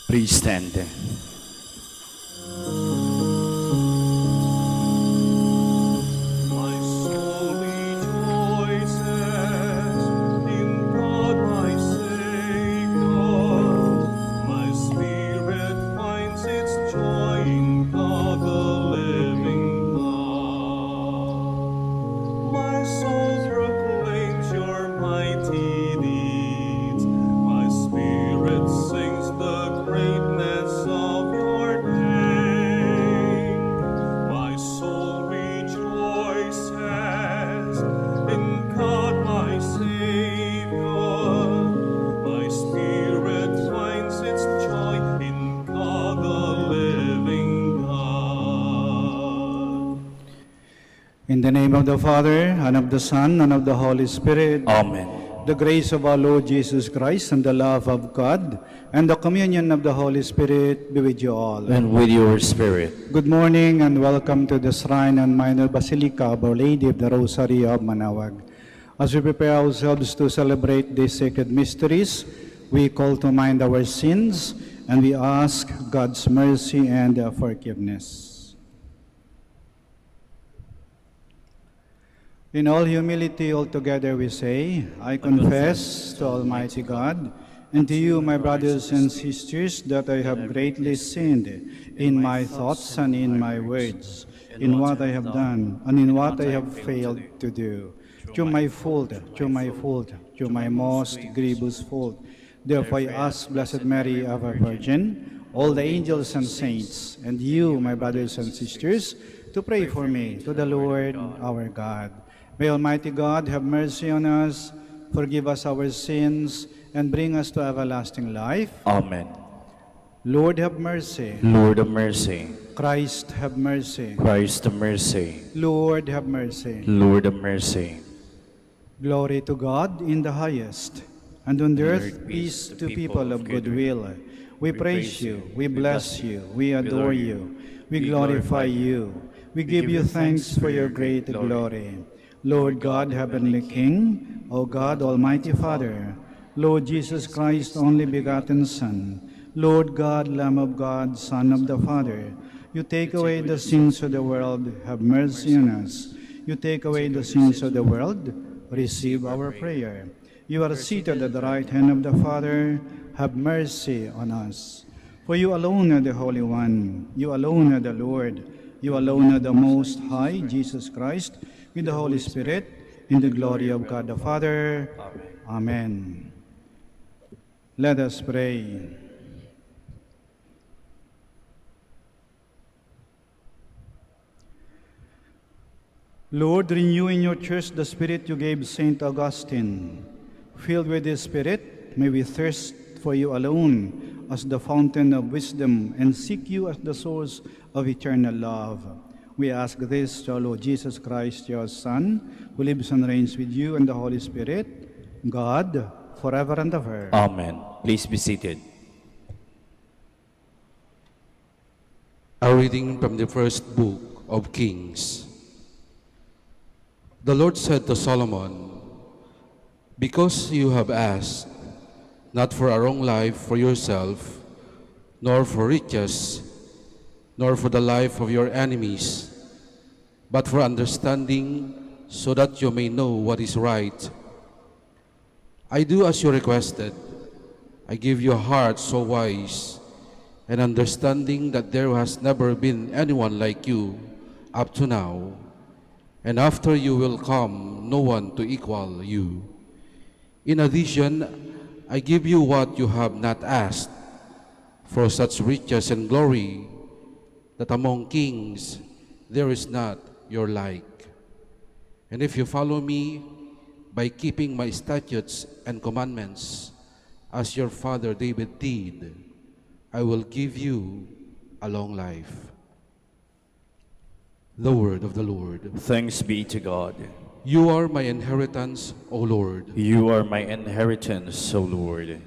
Please stand. My soul rejoices in God my Savior. My spirit finds its joy in God the living God. My soul proclaims your mighty deeds. My spirit sings the greatness of your name. My soul rejoices in God my Savior. My spirit finds its joy in God the living God. In the name of the Father, and of the Son, and of the Holy Spirit. Amen. The grace of our Lord Jesus Christ, and the love of God, and the communion of the Holy Spirit be with you all. And with your spirit. Good morning and welcome to the Shrine and Minor Basilica of Our Lady of the Rosary of Manaoag. As we prepare ourselves to celebrate these sacred mysteries, we call to mind our sins and we ask God's mercy and forgiveness. In all humility, altogether we say, I confess to Almighty God and to you, my brothers and sisters, that I have greatly sinned in my thoughts and in my words, in what I have done and in what I have failed to do. Through my fault, through my most grievous fault. Therefore I ask Blessed Mary, ever Virgin, all the angels and saints, and you, my brothers and sisters, to pray for me to the Lord our God. May Almighty God have mercy on us, forgive us our sins, and bring us to everlasting life. Amen. Lord have mercy. Lord of mercy. Christ have mercy. Christ of mercy. Lord have mercy. Lord of mercy. Glory to God in the highest, and on the earth peace to people of good will. We praise you, we bless you, we adore you, we glorify you, we give you thanks for your great glory. Lord God, heavenly King, O God, Almighty Father, Lord Jesus Christ, only begotten Son, Lord God, Lamb of God, Son of the Father, you take away the sins of the world, have mercy on us. You take away the sins of the world, receive our prayer. You are seated at the right hand of the Father, have mercy on us. For you alone are the Holy One, you alone are the Lord, you alone are the Most High, Jesus Christ, with the Holy Spirit, in the glory of God the Father. Amen. Let us pray. Lord, renew in your church the spirit you gave Saint Augustine. Filled with this spirit, may we thirst for you alone as the fountain of wisdom and seek you as the source of eternal love. We ask this to our Lord Jesus Christ, your Son, who lives and reigns with you and the Holy Spirit, God, forever and ever. Amen. Please be seated. A reading from the first book of Kings. The Lord said to Solomon, because you have asked, not for a long life for yourself, nor for riches, nor for the life of your enemies, but for understanding, so that you may know what is right. I do as you requested. I give you a heart so wise, and understanding that there has never been anyone like you up to now, and after you will come no one to equal you. In addition, I give you what you have not asked, for such riches and glory, that among kings there is not your like. And if you follow me by keeping my statutes and commandments, as your father David did, I will give you a long life. The word of the Lord. Thanks be to God. You are my inheritance, O Lord. You are my inheritance, O Lord.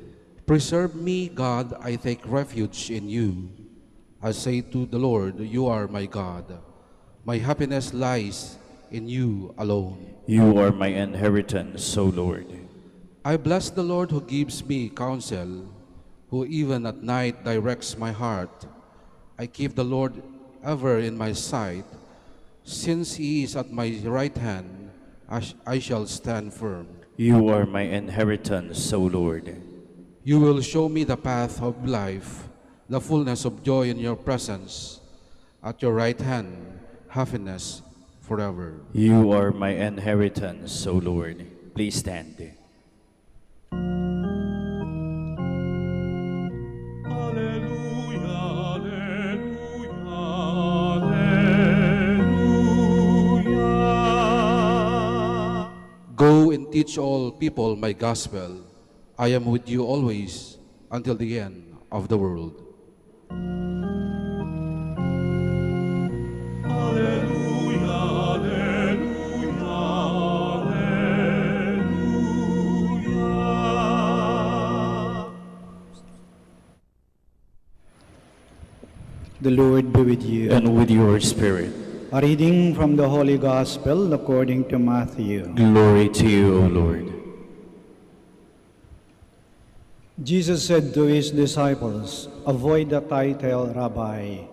Preserve me, God, I take refuge in you. I say to the Lord, you are my God. My happiness lies in you alone. You are my inheritance, O Lord. I bless the Lord who gives me counsel. who even at night directs my heart. I keep the Lord ever in my sight. Since he is at my right hand, I shall stand firm. You are my inheritance, O Lord. You will show me the path of life, the fullness of joy in your presence. At your right hand, happiness forever. You are my inheritance, O Lord. Please stand. Alleluia, alleluia, alleluia. Go and teach all people my gospel. I am with you always until the end of the world. Alleluia, alleluia, alleluia. The Lord be with you. And with your spirit. A reading from the Holy Gospel according to Matthew. Glory to you, O Lord. Jesus said to his disciples, "Avoid the title Rabbi.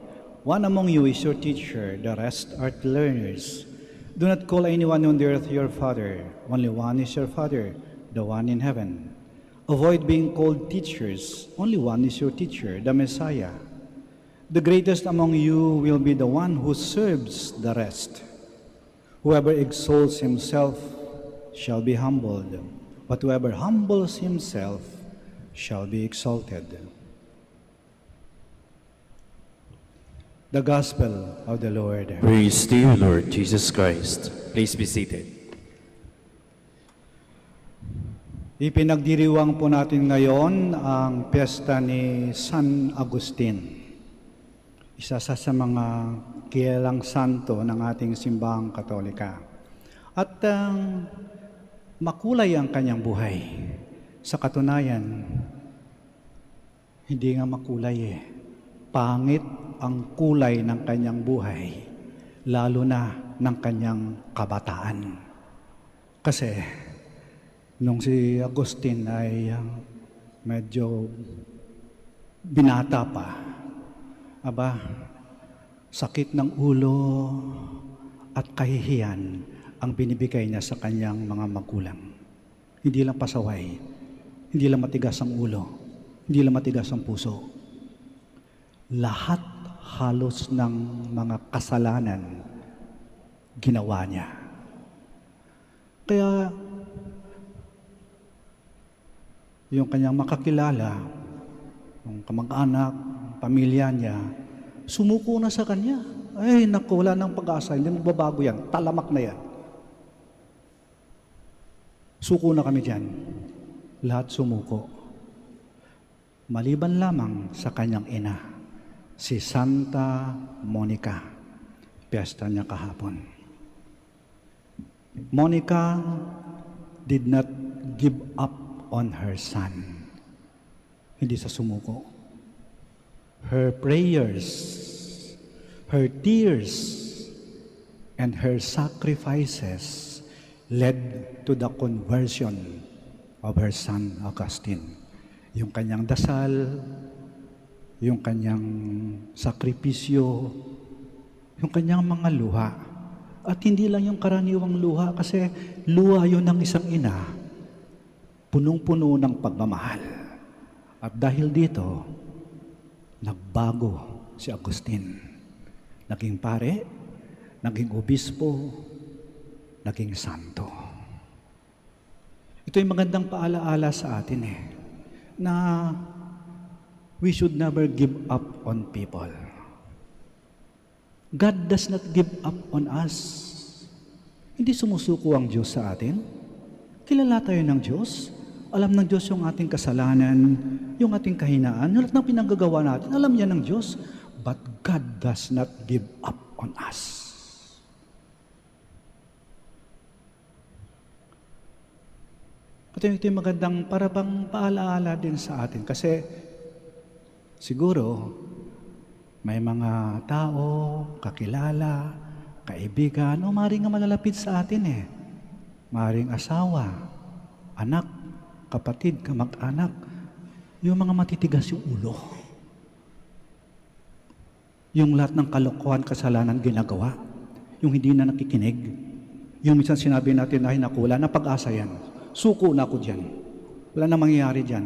One among you is your teacher, the rest are learners. Do not call anyone on the earth your father. Only one is your Father, the one in heaven. Avoid being called teachers. Only one is your teacher, the Messiah. The greatest among you will be the one who serves the rest. Whoever exalts himself shall be humbled, but whoever humbles himself shall be exalted." The Gospel of the Lord. Praise to you, Lord Jesus Christ. Please be seated. Ipinagdiriwang po natin ngayon ang piyesta ni San Augustine, isa sa mga kilalang santo ng ating simbahang Katolika. At makulay ang kanyang buhay. Sa katunayan, hindi nga makulay Pangit ang kulay ng kanyang buhay, lalo na ng kanyang kabataan. Kasi, nung si Augustine ay medyo binata pa, sakit ng ulo at kahihiyan ang binibigay niya sa kanyang mga magulang. Hindi lang pasaway, hindi lang matigas ang ulo, hindi lang matigas ang puso. Lahat halos ng mga kasalanan ginawa niya. Kaya yung kanyang makakilala, yung kamag-anak, pamilya niya, sumuko na sa kanya. Ay, naku, wala ng pag-asa, hindi magbabago yan, talamak na yan. Suko na kami dyan. Lahat sumuko. Maliban lamang sa kanyang ina, si Santa Monica. Piyesta niya kahapon. Monica did not give up on her son. Hindi sa sumuko. Her prayers, her tears, and her sacrifices led to the conversion of her son Augustine. Yung kanyang dasal, yung kanyang sakripisyo, yung kanyang mga luha. At hindi lang yung karaniwang luha, kasi luha yun ng isang ina, punong-puno ng pagmamahal. At dahil dito, nagbago si Augustine. Naging pare, naging obispo, naging santo. Ito yung magandang paalaala sa atin na we should never give up on people. God does not give up on us. Hindi sumusuko ang Diyos sa atin. Kilala tayo ng Diyos. Alam ng Diyos yung ating kasalanan, yung ating kahinaan, yung lahat ng pinanggagawa natin. Alam niya ng Diyos. But God does not give up on us. At ito yung magandang parabang paalaala din sa atin. Kasi siguro, may mga tao, kakilala, kaibigan, o maaaring nga malalapit sa atin Maaaring asawa, anak, kapatid, kamag-anak, Yung mga matitigas yung ulo. Yung lahat ng kalokohan, kasalanan ginagawa. Yung hindi na nakikinig. Yung minsan sinabi natin, ay naku, wala na pag-asa yan. Suko na ako dyan. Wala na mangyayari dyan.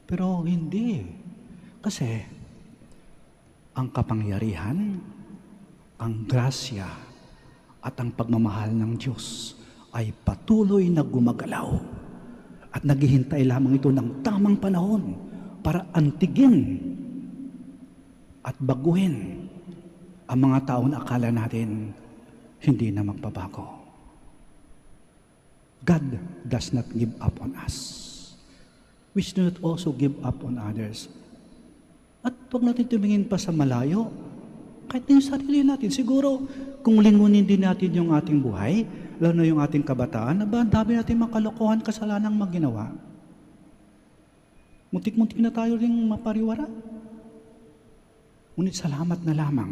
Pero hindi. Kasi, ang kapangyarihan, ang grasya, at ang pagmamahal ng Diyos ay patuloy na gumagalaw. At naghihintay lamang ito ng tamang panahon para antigin at baguhin ang mga tao na akala natin hindi na magbabago. God does not give up on us. We should not also give up on others. At huwag natin tumingin pa sa malayo. Kahit na yung sarili natin. Siguro, kung lingunin din natin yung ating buhay, lalo na yung ating kabataan, ang dami natin mga kalokohan, kasalanang maginawa. Muntik-muntik na tayo ring mapariwara. Ngunit salamat na lamang,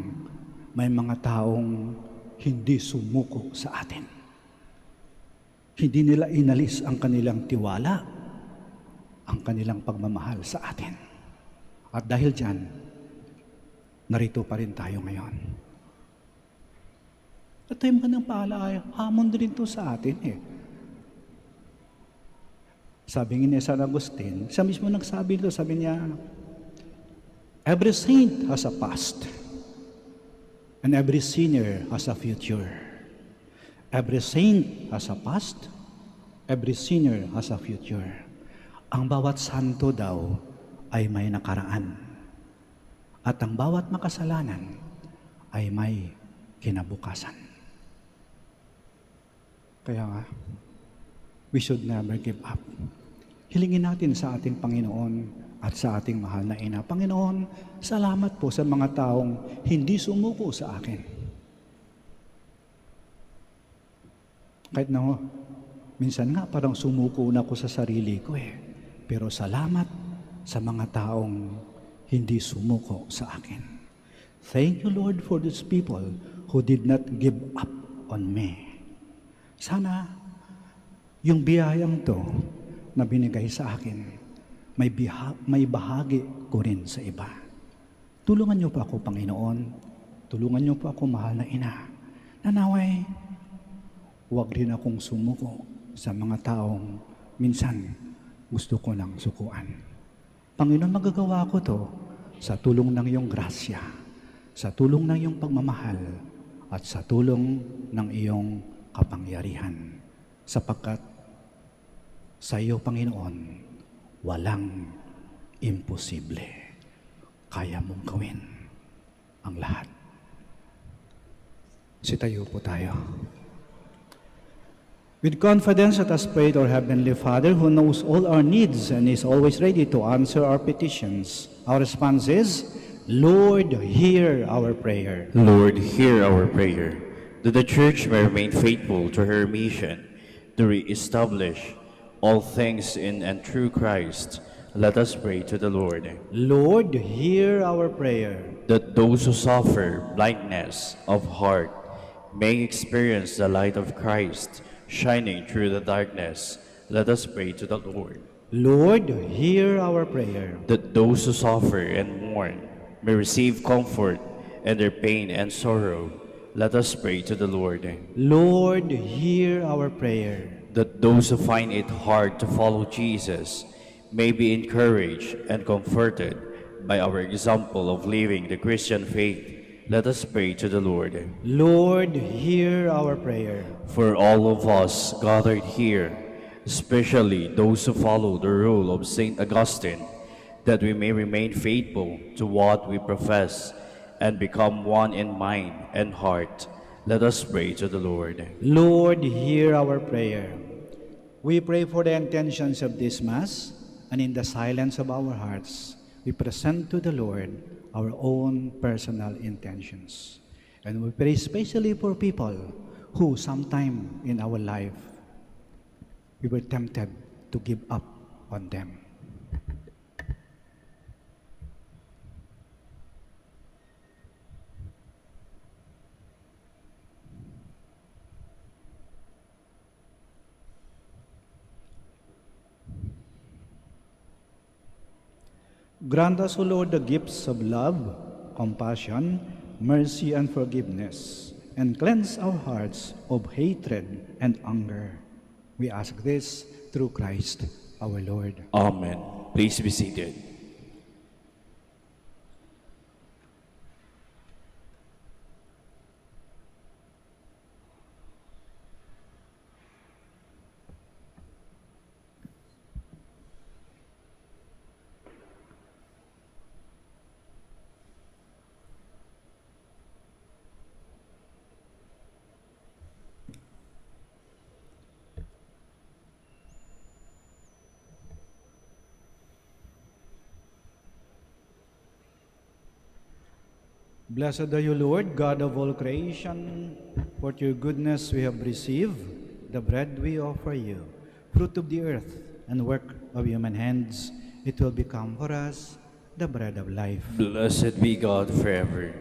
may mga taong hindi sumuko sa atin. Hindi nila inalis ang kanilang tiwala, ang kanilang pagmamahal sa atin. At dahil dyan, narito pa rin tayo ngayon. At tayo mga ng paalala, hamon din ito sa atin eh. Sabi ni San Augustine, siya mismo nagsabi ito, sabi niya, every saint has a past, and every sinner has a future. Every saint has a past, every sinner has a future. Ang bawat santo daw ay may nakaraan. At ang bawat makasalanan ay may kinabukasan. Kaya nga, we should never give up. Hilingin natin sa ating Panginoon at sa ating mahal na Ina. Panginoon, salamat po sa mga taong hindi sumuko sa akin. Kahit na minsan nga parang sumuko na ako sa sarili ko eh. Pero salamat sa mga taong hindi sumuko sa akin. Thank you, Lord, for these people who did not give up on me. Sana yung biyayang to na binigay sa akin, may bahagi ko rin sa iba. Tulungan niyo po ako, Panginoon. Tulungan niyo po ako, mahal na Ina. Nanaway, huwag rin akong sumuko sa mga taong minsan gusto ko nang sukuan. Panginoon, magagawa ko to sa tulong ng iyong grasya, sa tulong ng iyong pagmamahal, at sa tulong ng iyong kapangyarihan. Sapagkat sa iyo, Panginoon, walang imposible. Kaya mong gawin ang lahat. Sitayo po tayo. With confidence, let us pray to our Heavenly Father who knows all our needs and is always ready to answer our petitions. Our response is, Lord, hear our prayer. Lord, hear our prayer, that the Church may remain faithful to her mission to re-establish all things in and through Christ. Let us pray to the Lord. Lord, hear our prayer. That those who suffer blindness of heart may experience the light of Christ shining through the darkness. Let us pray to the Lord. Lord, hear our prayer. That those who suffer and mourn may receive comfort in their pain and sorrow. Let us pray to the Lord. Lord, hear our prayer. That those who find it hard to follow Jesus may be encouraged and comforted by our example of living the Christian faith. Let us pray to the Lord. Lord, hear our prayer. For all of us gathered here, especially those who follow the rule of Saint Augustine, that we may remain faithful to what we profess and become one in mind and heart. Let us pray to the Lord. Lord, hear our prayer. We pray for the intentions of this Mass, and in the silence of our hearts, we present to the Lord our own personal intentions. And we pray especially for people who sometime in our life, we were tempted to give up on them. Grant us, O Lord, the gifts of love, compassion, mercy, and forgiveness, and cleanse our hearts of hatred and anger. We ask this through Christ our Lord. Amen. Please be seated. Blessed are you, Lord, God of all creation. For your goodness we have received the bread we offer you, fruit of the earth and work of human hands. It will become for us the bread of life. Blessed be God forever.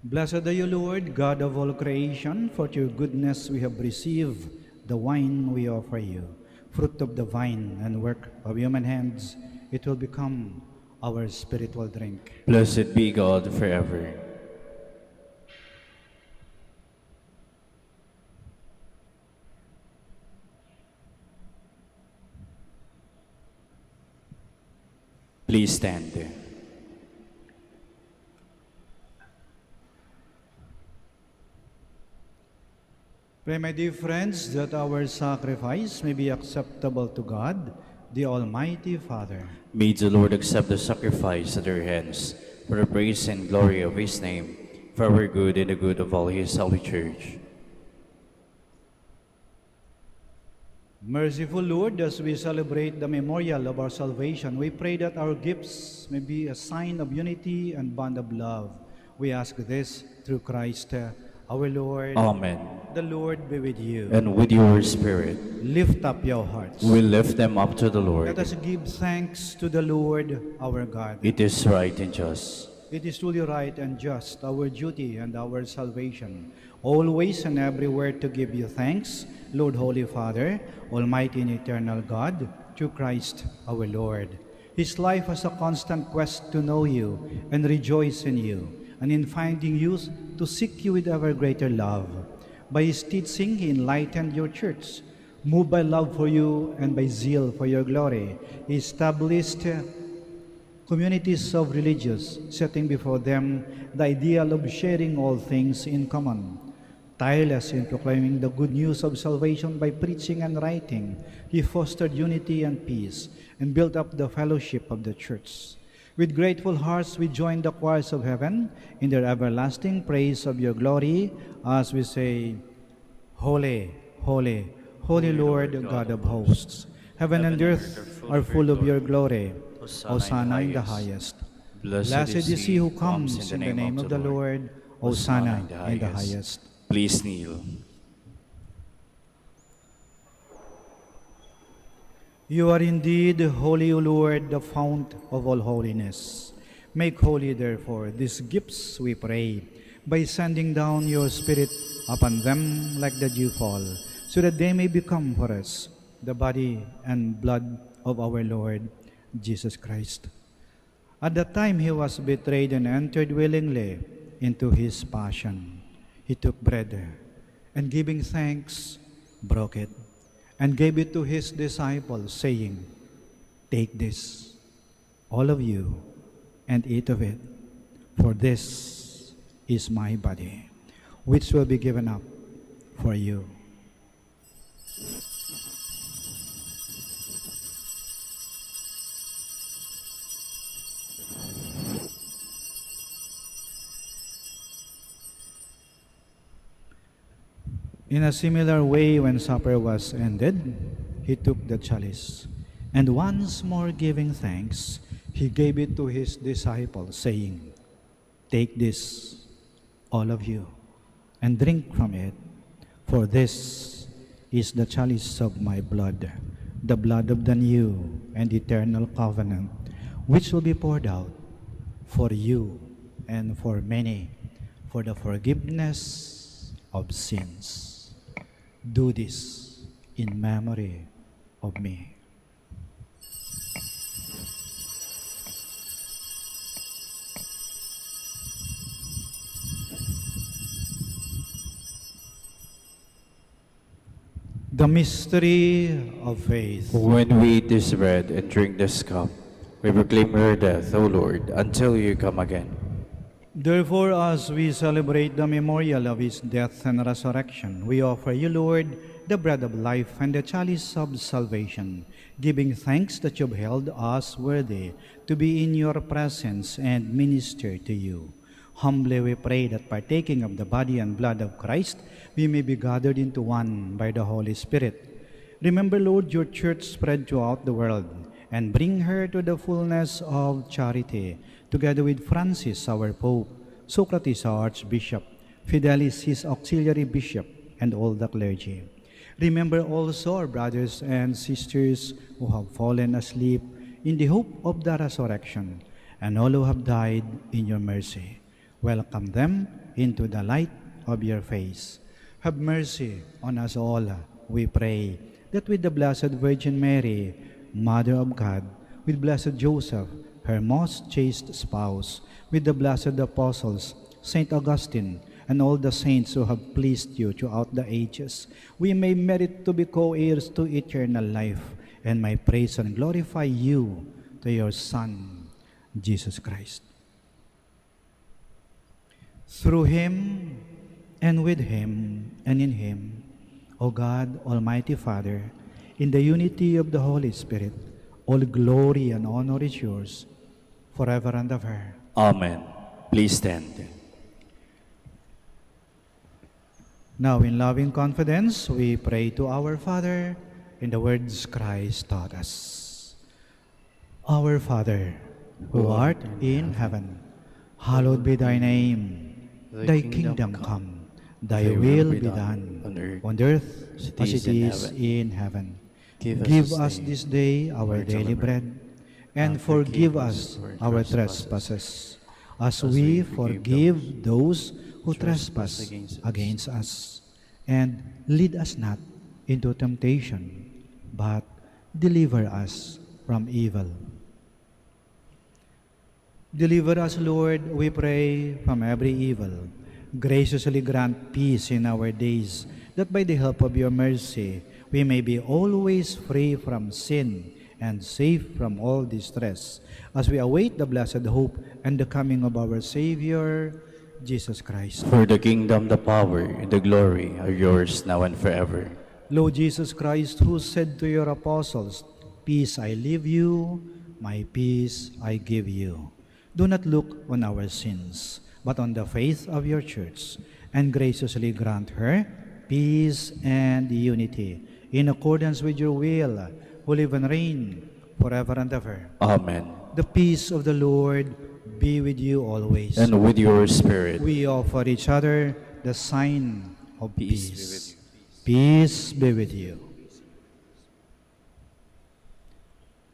Blessed are you, Lord, God of all creation. For your goodness we have received the wine we offer you, fruit of the vine and work of human hands. It will become our spiritual drink. Blessed be God forever. Please stand. Pray, my dear friends, that our sacrifice may be acceptable to God, the Almighty Father. May the Lord accept the sacrifice at our hands for the praise and glory of His name, for our good and the good of all His holy church. Merciful Lord, as we celebrate the memorial of our salvation, we pray that our gifts may be a sign of unity and bond of love. We ask this through Christ our Lord. Amen. The Lord be with you. And with your spirit, Lift up your hearts. we lift them up to the Lord. Let us give thanks to the Lord our God. It is right and just. It is truly right and just, our duty and our salvation, always and everywhere to give you thanks, Lord, Holy Father, Almighty and eternal God, through Christ our Lord. His life was a constant quest to know you and rejoice in you, and in finding you to seek you with ever greater love. By his teaching, he enlightened your church. Moved by love for you and by zeal for your glory, he established communities of religious, setting before them the ideal of sharing all things in common. Tireless in proclaiming the good news of salvation by preaching and writing, he fostered unity and peace and built up the fellowship of the church. With grateful hearts, we join the choirs of heaven in their everlasting praise of your glory as we say, Holy, holy, holy Lord, God of hosts. Heaven and earth are full of your glory. Hosanna in the highest. Blessed is he who comes in the name of the Lord. Hosanna in the highest. Please kneel. You are indeed holy, O Lord, the fount of all holiness. Make holy, therefore, these gifts, we pray, by sending down your Spirit upon them like the dewfall, so that they may become for us the body and blood of our Lord Jesus Christ. At the time he was betrayed and entered willingly into his passion, he took bread, and giving thanks, broke it, and gave it to his disciples, saying, Take this, all of you, and eat of it, for this is my body, which will be given up for you. In a similar way, when supper was ended, he took the chalice, and once more giving thanks, he gave it to his disciples, saying, Take this, all of you, and drink from it, for this is the chalice of my blood, the blood of the new and eternal covenant, which will be poured out for you and for many for the forgiveness of sins. Do this in memory of me. The mystery of faith. When we eat this bread and drink this cup, we proclaim your death, O Lord, until you come again. Therefore, as we celebrate the memorial of his death and resurrection, we offer you, Lord, the bread of life and the chalice of salvation, giving thanks that you've held us worthy to be in your presence and minister to you. Humbly we pray that partaking of the body and blood of Christ, we may be gathered into one by the Holy Spirit. Remember, Lord, your church spread throughout the world, and bring her to the fullness of charity, together with Francis, our Pope, Socrates, our Archbishop, Fidelis, his auxiliary bishop, and all the clergy. Remember also our brothers and sisters who have fallen asleep in the hope of the resurrection, and all who have died in your mercy. Welcome them into the light of your face. Have mercy on us all, we pray, that with the Blessed Virgin Mary, Mother of God, with Blessed Joseph, her most chaste spouse, with the blessed apostles, Saint Augustine, and all the saints who have pleased you throughout the ages, we may merit to be co-heirs to eternal life, and may praise and glorify you to your Son, Jesus Christ. Through him, and with him, and in him, O God, Almighty Father, in the unity of the Holy Spirit, all glory and honor is yours, forever and ever. Amen. Please stand. Now, in loving confidence, we pray to our Father in the words Christ taught us. Our Father, who art in heaven, hallowed be thy name. Thy kingdom come, thy will be done, on earth as it is in heaven. Give us this day our daily bread, and forgive us our trespasses, as we forgive those who trespass against us. And lead us not into temptation, but deliver us from evil. Deliver us, Lord, we pray, from every evil. Graciously grant peace in our days, that by the help of your mercy, we may be always free from sin and safe from all distress, as we await the blessed hope and the coming of our Savior, Jesus Christ. For the kingdom, the power, and the glory are yours now and forever. Lord Jesus Christ, who said to your apostles, "Peace I leave you, my peace I give you," do not look on our sins, but on the faith of your church, and graciously grant her peace and unity, in accordance with your will, who live and reign forever and ever. Amen. The peace of the Lord be with you always. And with your spirit. We offer each other the sign of Peace peace. be with you. Peace be with you.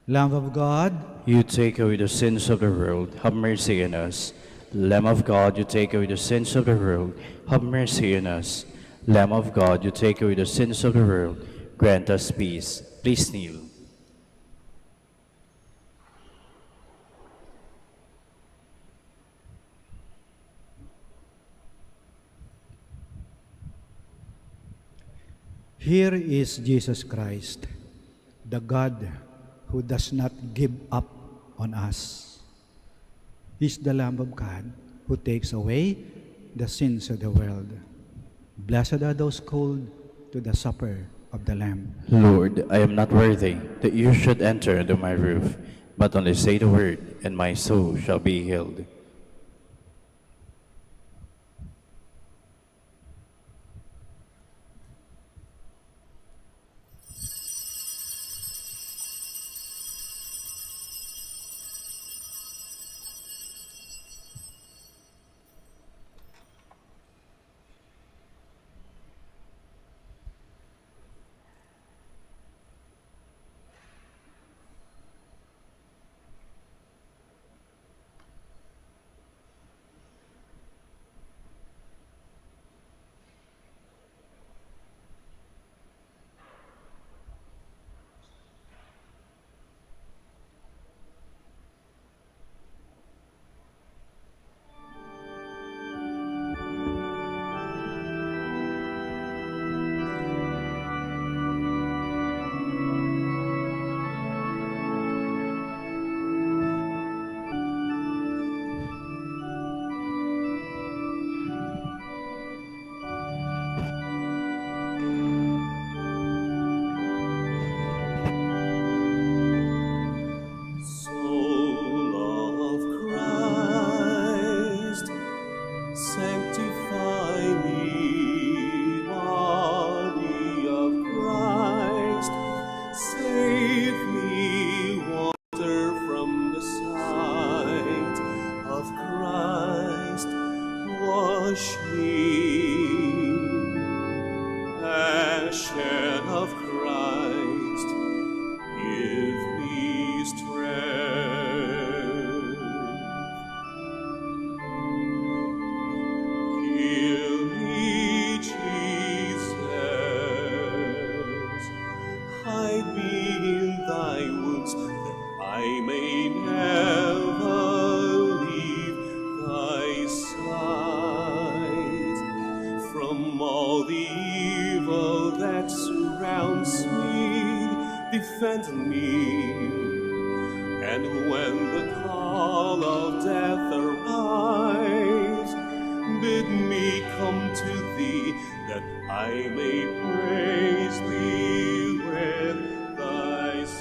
Lamb of God, You take away the sins of the world, have mercy on us. Lamb of God, you take away the sins of the world, have mercy on us. Lamb of God, you take away the sins of the world, grant us peace. Please kneel. here is Jesus Christ, the God who does not give up on us. He's the Lamb of God who takes away the sins of the world. Blessed are those called to the supper of the Lamb. Lord, I am not worthy that you should enter under my roof, but only say the word, and my soul shall be healed. wash me. Passion of Christ, give me strength. Heal me, Jesus. Hide me in thy wounds, that I may never leave thy side. From all the evil that surrounds me, defend me. And when the call of death arrives, bid me come to thee, that I may praise thee with thy saints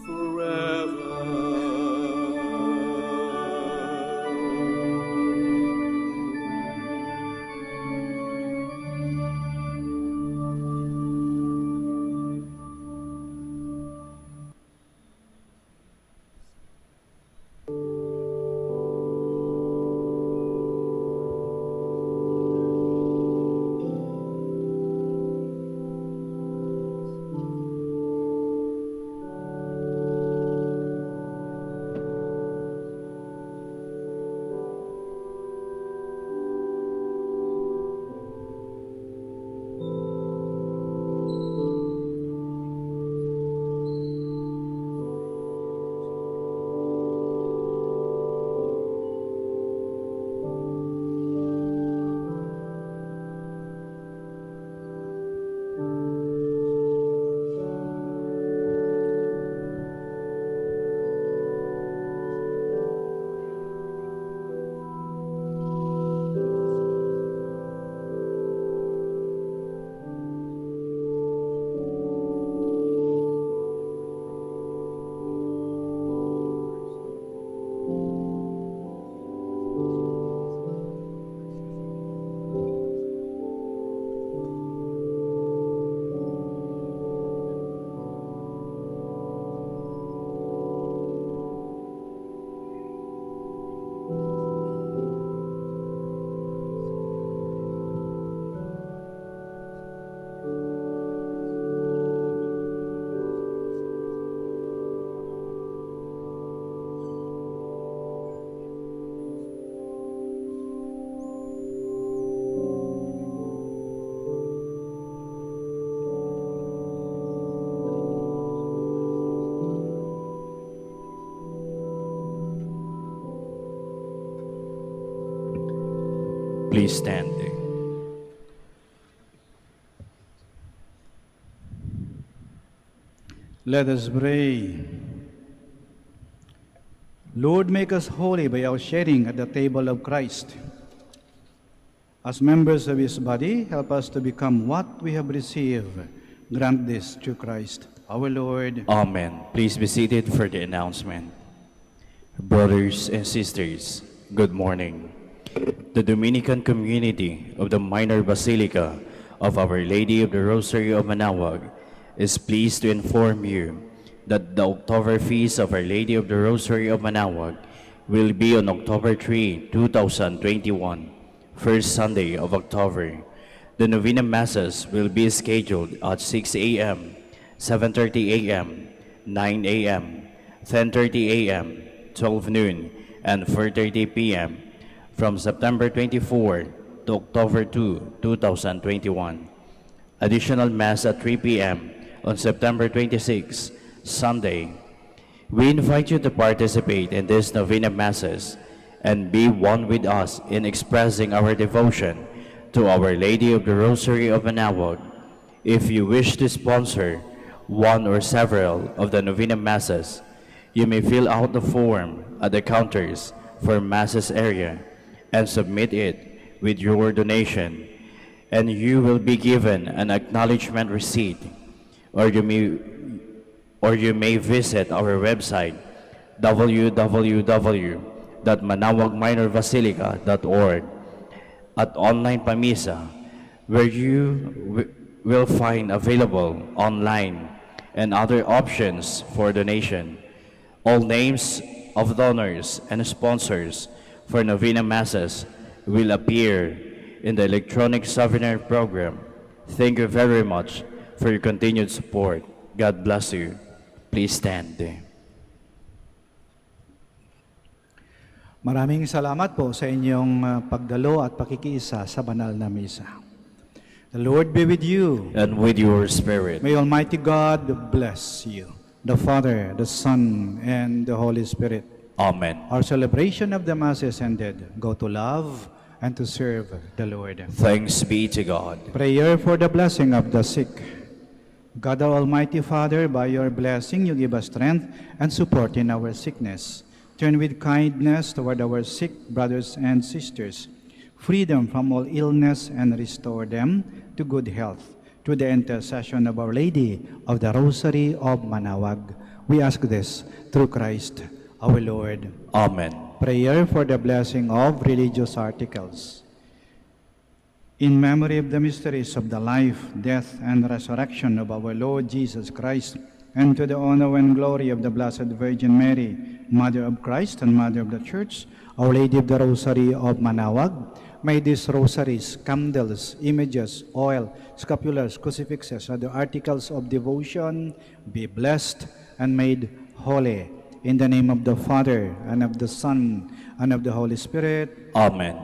forever. Please stand. Let us pray. Lord, make us holy by our sharing at the table of Christ. As members of his body, help us to become what we have received. Grant this through Christ our Lord. Amen. Please be seated for the announcement. Brothers and sisters, good morning. The Dominican community of the Minor Basilica of Our Lady of the Rosary of Manaoag is pleased to inform you that the October feast of Our Lady of the Rosary of Manaoag will be on October 3, 2021, first Sunday of October. The Novena Masses will be scheduled at 6 a.m., 7:30 a.m., 9 a.m., 10:30 a.m., 12 noon, and 4:30 p.m. from September 24 to October 2, 2021. Additional Mass at 3 p.m. on September 26, Sunday. We invite you to participate in these Novena Masses and be one with us in expressing our devotion to Our Lady of the Rosary of Manaoag. If you wish to sponsor one or several of the Novena Masses, you may fill out the form at the counters for Masses area and submit it with your donation, and you will be given an acknowledgement receipt. Or you may visit our website www.manaoagminorbasilica.org at online pamisa, where you will find available online and other options for donation. All names of donors and sponsors for Novena Masses will appear in the electronic souvenir program. Thank you very much for your continued support. God bless you. Please stand. Maraming salamat po sa inyong pagdalo at pakikiisa sa banal na misa. The Lord be with you. And with your spirit. May Almighty God bless you, the Father, the Son, and the Holy Spirit. Amen. Our celebration of the Mass is ended. Go to love and to serve the Lord. Thanks be to God. Prayer for the blessing of the sick. God, our Almighty Father, by your blessing you give us strength and support in our sickness. Turn with kindness toward our sick brothers and sisters, free them from all illness and restore them to good health. Through the intercession of Our Lady of the Rosary of Manaoag, we ask this through Christ our Lord. Amen. Prayer for the blessing of religious articles. In memory of the mysteries of the life, death, and resurrection of our Lord Jesus Christ, and to the honor and glory of the Blessed Virgin Mary, Mother of Christ and Mother of the Church, Our Lady of the Rosary of Manaoag, may these rosaries, candles, images, oil, scapulars, crucifixes, other articles of devotion be blessed and made holy. In the name of the Father, and of the Son, and of the Holy Spirit. Amen.